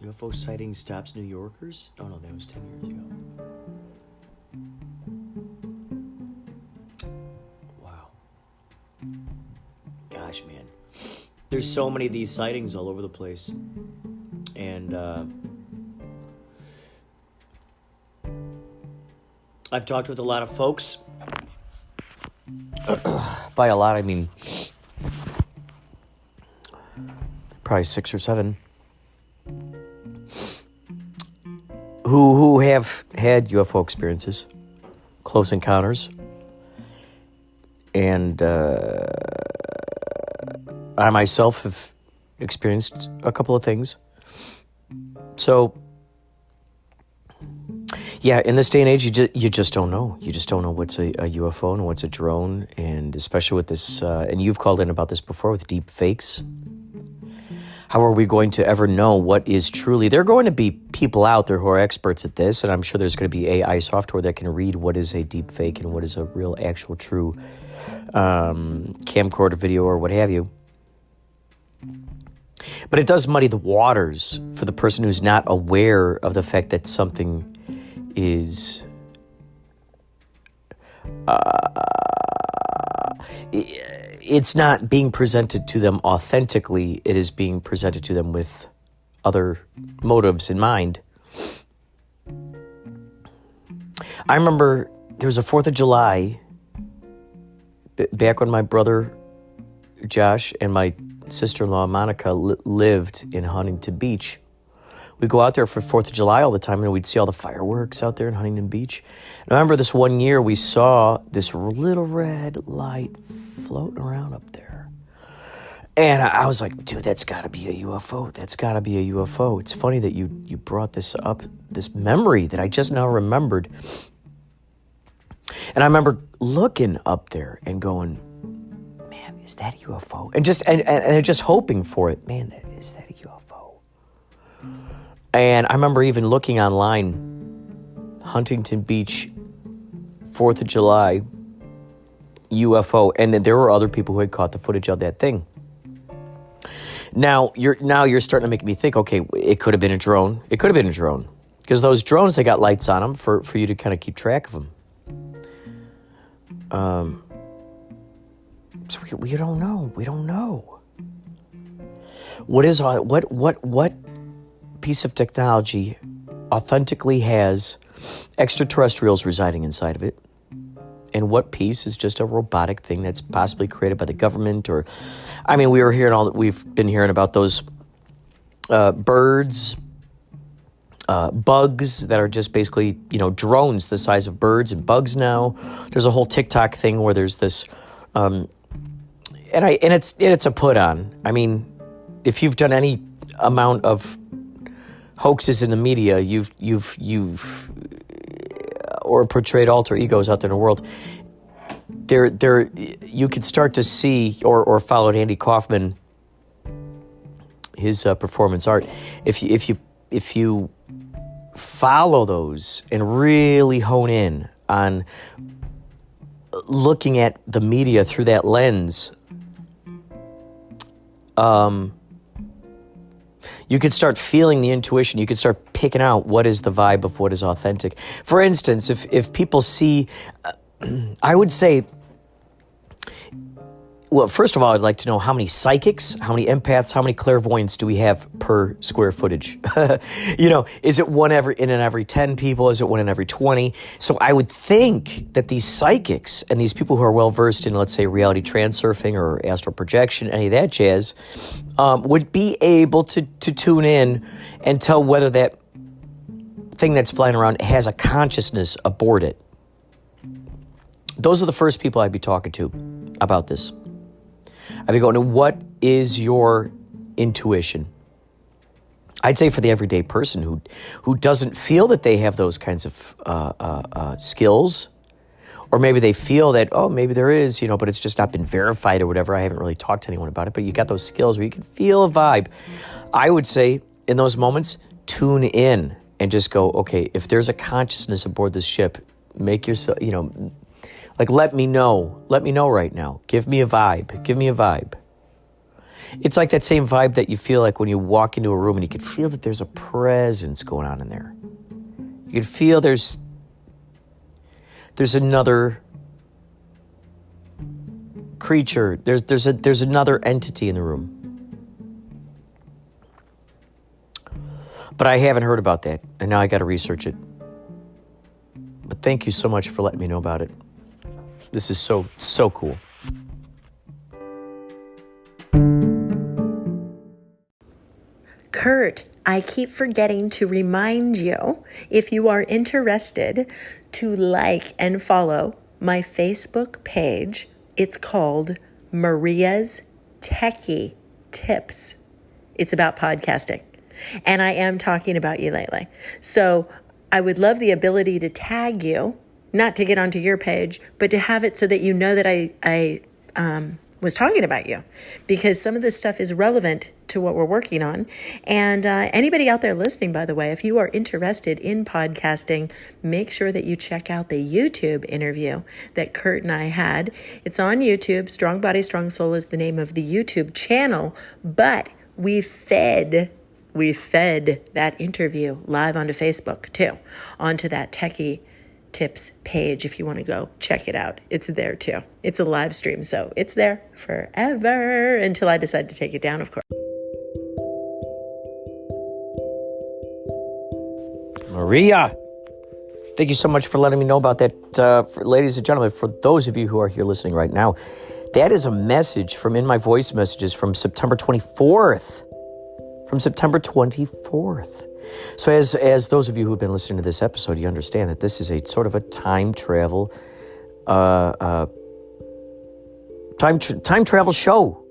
UFO sighting stops New Yorkers? Oh no, that was 10 years ago. Wow. Gosh, man. There's so many of these sightings all over the place. And, I've talked with a lot of folks. By a lot, I mean probably 6 or 7 who have had UFO experiences, close encounters, and I myself have experienced a couple of things. So, yeah, in this day and age, you just don't know. You just don't know what's a UFO and what's a drone, and especially with this, and you've called in about this before, with deep fakes. How are we going to ever know what is truly? There are going to be people out there who are experts at this, and I'm sure there's going to be AI software that can read what is a deep fake and what is a real, actual, true camcorder video or what have you. But it does muddy the waters for the person who's not aware of the fact that something is it's not being presented to them authentically. It is being presented to them with other motives in mind. I remember there was a 4th of July back when my brother Josh and my sister-in-law Monica lived in Huntington Beach. We'd go out there for 4th of July all the time, and we'd see all the fireworks out there in Huntington Beach. And I remember this one year we saw this little red light floating around up there. And I was like, dude, that's got to be a UFO. That's got to be a UFO. It's funny that you brought this up, this memory that I just now remembered. And I remember looking up there and going, man, is that a UFO? And just hoping for it. Man, is that a UFO? And I remember even looking online, Huntington Beach, 4th of July, UFO, and there were other people who had caught the footage of that thing. Now you're starting to make me think, okay, it could have been a drone. It could have been a drone. Because those drones, they got lights on them for you to kind of keep track of them. So we don't know. We don't know. What piece of technology authentically has extraterrestrials residing inside of it, and what piece is just a robotic thing that's possibly created by the government? Or, I mean, we've been hearing about those birds bugs that are just basically, drones the size of birds and bugs now. There's a whole TikTok thing where there's this, and it's a put on. I mean, if you've done any amount of hoaxes in the media, you've or portrayed alter egos out there in the world, there you could start to see or followed Andy Kaufman, his performance art. If you follow those and really hone in on looking at the media through that lens, you could start feeling the intuition. You could start picking out what is the vibe of what is authentic. For instance, if people see, I would say, well, first of all, I'd like to know how many psychics, how many empaths, how many clairvoyants do we have per square footage? Is it one in every 10 people? Is it one in every 20? So I would think that these psychics and these people who are well-versed in, let's say, reality transurfing or astral projection, any of that jazz, would be able to tune in and tell whether that thing that's flying around has a consciousness aboard it. Those are the first people I'd be talking to about this. I'd be going, what is your intuition? I'd say for the everyday person who doesn't feel that they have those kinds of skills, or maybe they feel that, maybe there is, but it's just not been verified or whatever. I haven't really talked to anyone about it, but you got those skills where you can feel a vibe. I would say in those moments, tune in and just go, okay, if there's a consciousness aboard this ship, make yourself, let me know. Let me know right now. Give me a vibe. It's like that same vibe that you feel like when you walk into a room and you can feel that there's a presence going on in there. You can feel there's another creature. There's another entity in the room. But I haven't heard about that, and now I got to research it. But thank you so much for letting me know about it. This is so cool. Kurt, I keep forgetting to remind you, if you are interested, to like and follow my Facebook page. It's called Maria's Techie Tips. It's about podcasting. And I am talking about you lately. So I would love the ability to tag you, not to get onto your page, but to have it so that you know that I was talking about you, because some of this stuff is relevant to what we're working on. And anybody out there listening, by the way, if you are interested in podcasting, make sure that you check out the YouTube interview that Kurt and I had. It's on YouTube. Strong Body, Strong Soul is the name of the YouTube channel, but we fed that interview live onto Facebook too, onto that Techie Tips page. If you want to go check it out, it's there too. It's a live stream, so it's there forever until I decide to take it down, of course. Maria, thank you so much for letting me know about that. Ladies and gentlemen, for those of you who are here listening right now, that is a message from In My Voice Messages from September 24th. So as those of you who have been listening to this episode, you understand that this is a sort of a time travel time travel show.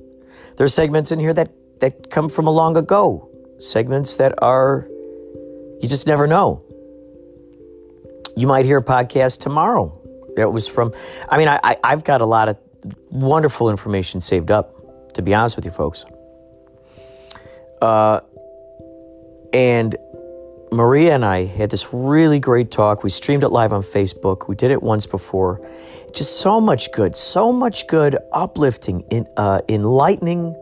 There's segments in here that come from a long ago. Segments that are, you just never know. You might hear a podcast tomorrow. That was from, I've got a lot of wonderful information saved up, to be honest with you folks. And Maria and I had this really great talk. We streamed it live on Facebook. We did it once before. Just so much good, uplifting, enlightening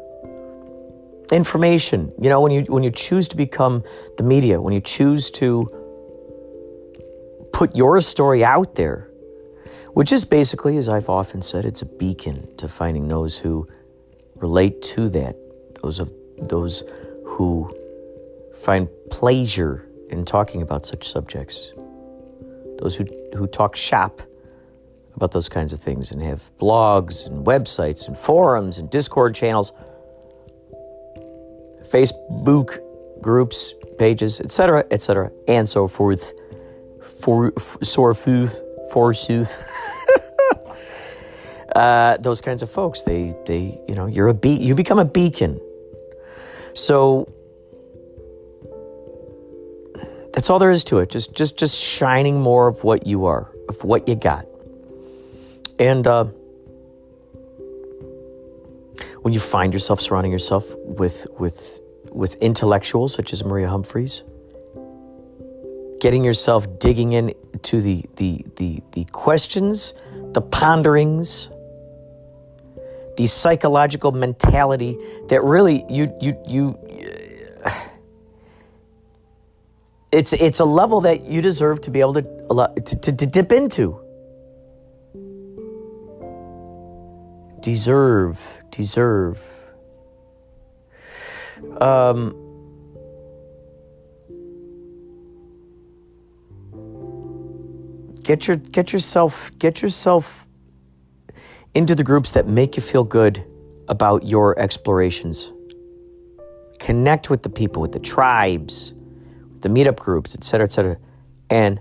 information. You know, when you choose to become the media, when you choose to put your story out there, which is basically, as I've often said, it's a beacon to finding those who relate to that, those who find pleasure in talking about such subjects, those who talk shop about those kinds of things and have blogs and websites and forums and Discord channels, Facebook groups, pages, etc., and so forth. Forsooth. Those kinds of folks, they you become a beacon. So that's all there is to it. Just shining more of what you are, of what you got. And when you find yourself surrounding yourself with intellectuals such as Maria Humphreys, getting yourself digging into the questions, the ponderings, the psychological mentality that really it's a level that you deserve to be able to dip into. Deserve. Get yourself into the groups that make you feel good about your explorations. Connect with the people, with the tribes, with the meetup groups, etc., and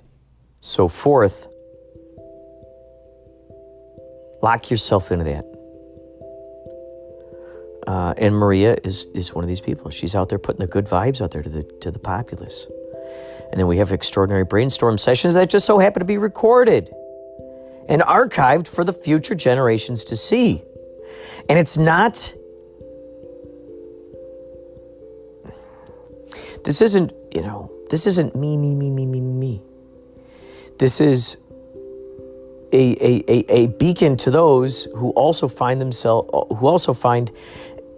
so forth. Lock yourself into that. And Maria is one of these people. She's out there putting the good vibes out there to the populace. And then we have extraordinary brainstorm sessions that just so happen to be recorded and archived for the future generations to see. And it's not, this isn't me. This is a beacon to those who also find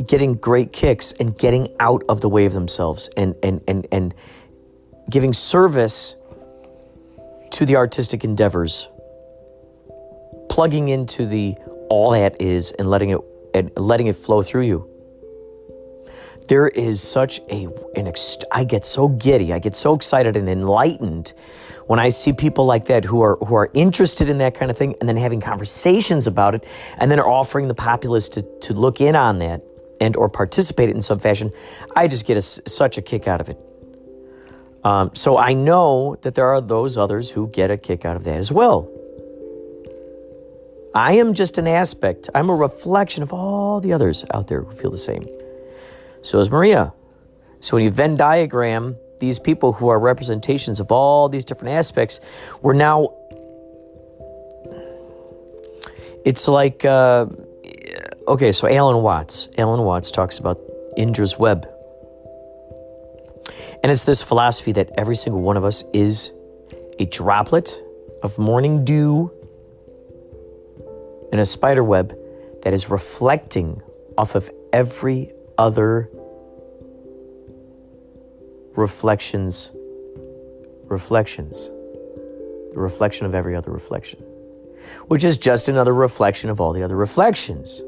getting great kicks and getting out of the way of themselves and giving service to the artistic endeavors, plugging into the all that is and letting it flow through you. There is such I get so giddy, I get so excited and enlightened when I see people like that who are interested in that kind of thing and then having conversations about it and then are offering the populace to look in on that and or participate in some fashion. I just get such a kick out of it. So I know that there are those others who get a kick out of that as well. I am just an aspect. I'm a reflection of all the others out there who feel the same. So is Maria. So when you Venn diagram these people who are representations of all these different aspects, we're now, it's like, okay, so Alan Watts talks about Indra's web. And it's this philosophy that every single one of us is a droplet of morning dew in a spider web that is reflecting off of every other reflections, the reflection of every other reflection, which is just another reflection of all the other reflections.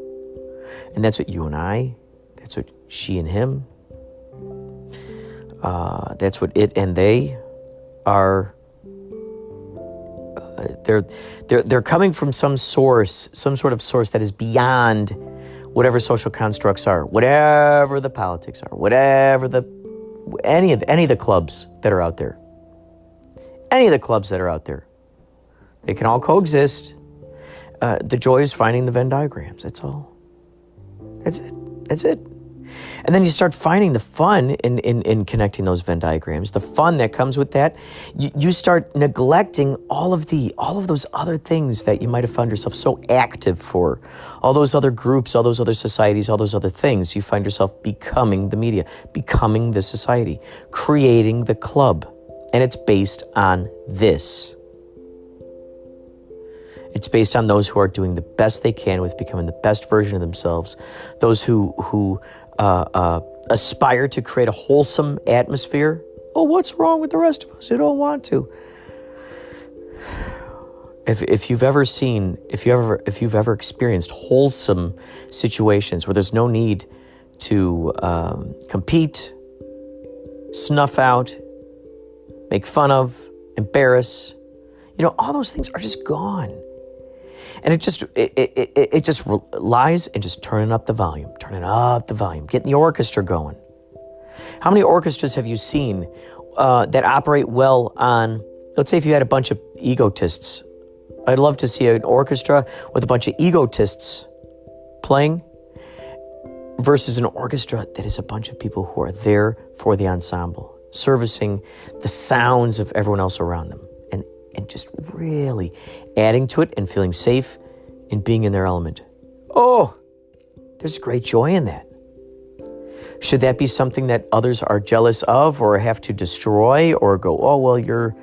And that's what you and I, that's what she and him, that's what it and they are. They're coming from some source, some sort of source that is beyond whatever social constructs are, whatever the politics are, whatever any of the clubs that are out there. Any of the clubs that are out there. They can all coexist. The joy is finding the Venn diagrams. That's all. That's it. And then you start finding the fun in connecting those Venn diagrams, the fun that comes with that. You start neglecting all of those other things that you might have found yourself so active for, all those other groups, all those other societies, all those other things. You find yourself becoming the media, becoming the society, creating the club. And it's based on this. It's based on those who are doing the best they can with becoming the best version of themselves, those who aspire to create a wholesome atmosphere. Oh, what's wrong with the rest of us who don't want to? If you've ever experienced wholesome situations where there's no need to compete, snuff out, make fun of, embarrass, all those things are just gone. And it just lies and just turning up the volume, getting the orchestra going. How many orchestras have you seen that operate well on, let's say if you had a bunch of egotists. I'd love to see an orchestra with a bunch of egotists playing versus an orchestra that is a bunch of people who are there for the ensemble, servicing the sounds of everyone else around them, and just really adding to it and feeling safe in being in their element. Oh, there's great joy in that. Should that be something that others are jealous of or have to destroy or go, oh, well, you're,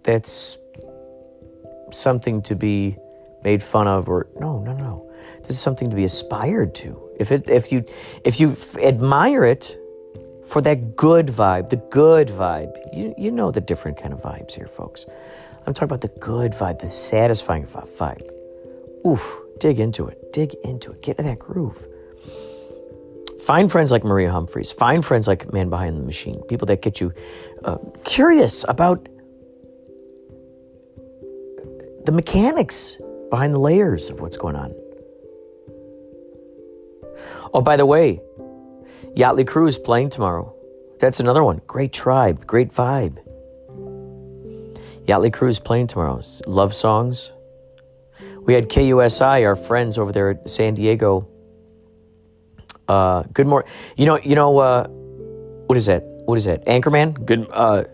that's something to be made fun of, or no. This is something to be aspired to. If you admire it for that good vibe, the good vibe, you know the different kind of vibes here, folks. I'm talking about the good vibe, the satisfying vibe. Oof, dig into it, get into that groove. Find friends like Maria Humphreys. Find friends like Man Behind the Machine, people that get you curious about the mechanics behind the layers of what's going on. Oh, by the way, Yachtley Cruz playing tomorrow. That's another one. Great tribe, great vibe. Yachtley Cruz playing tomorrow. Love songs. We had KUSI, our friends over there at San Diego. Good morning. What is that? Anchorman?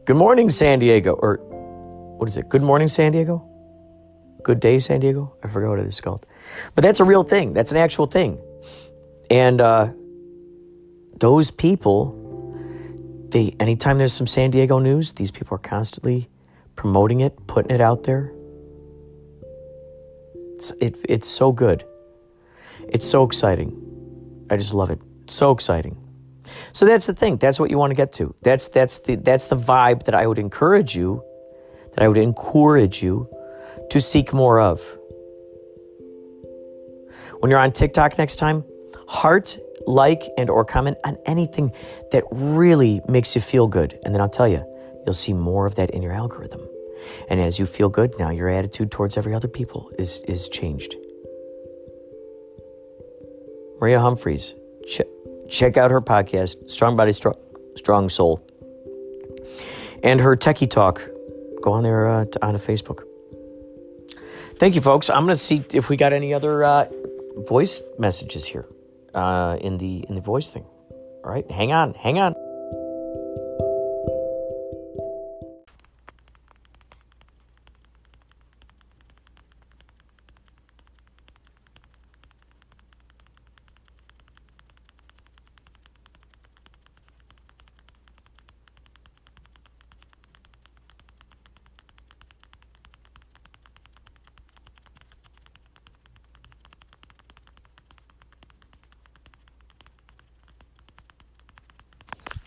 Good morning, San Diego. Or what is it? Good morning, San Diego? Good day, San Diego? I forgot what it is called. But that's a real thing. That's an actual thing. And those people, anytime there's some San Diego news, these people are constantly promoting it, putting it out there. It's so good. It's so exciting. I just love it. So exciting. So that's the thing. That's what you want to get to. That's the vibe that I would encourage you to seek more of. When you're on TikTok next time, heart, like, and or comment on anything that really makes you feel good. And then I'll tell you, you'll see more of that in your algorithm. And as you feel good, now your attitude towards every other people is changed. Maria Humphreys, check out her podcast, Strong Body, Strong Soul. And her Techie Talk. Go on there on Facebook. Thank you, folks. I'm going to see if we got any other voice messages here in the voice thing. All right, hang on.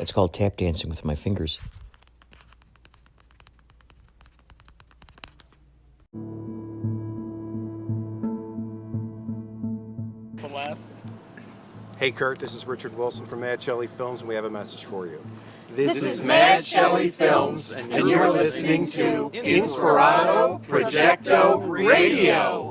It's called tap dancing with my fingers. Hey Kurt, this is Richard Wilson from Mad Shelley Films, and we have a message for you. This is Mad Shelley Films, and you're listening to Inspirado Projecto Radio.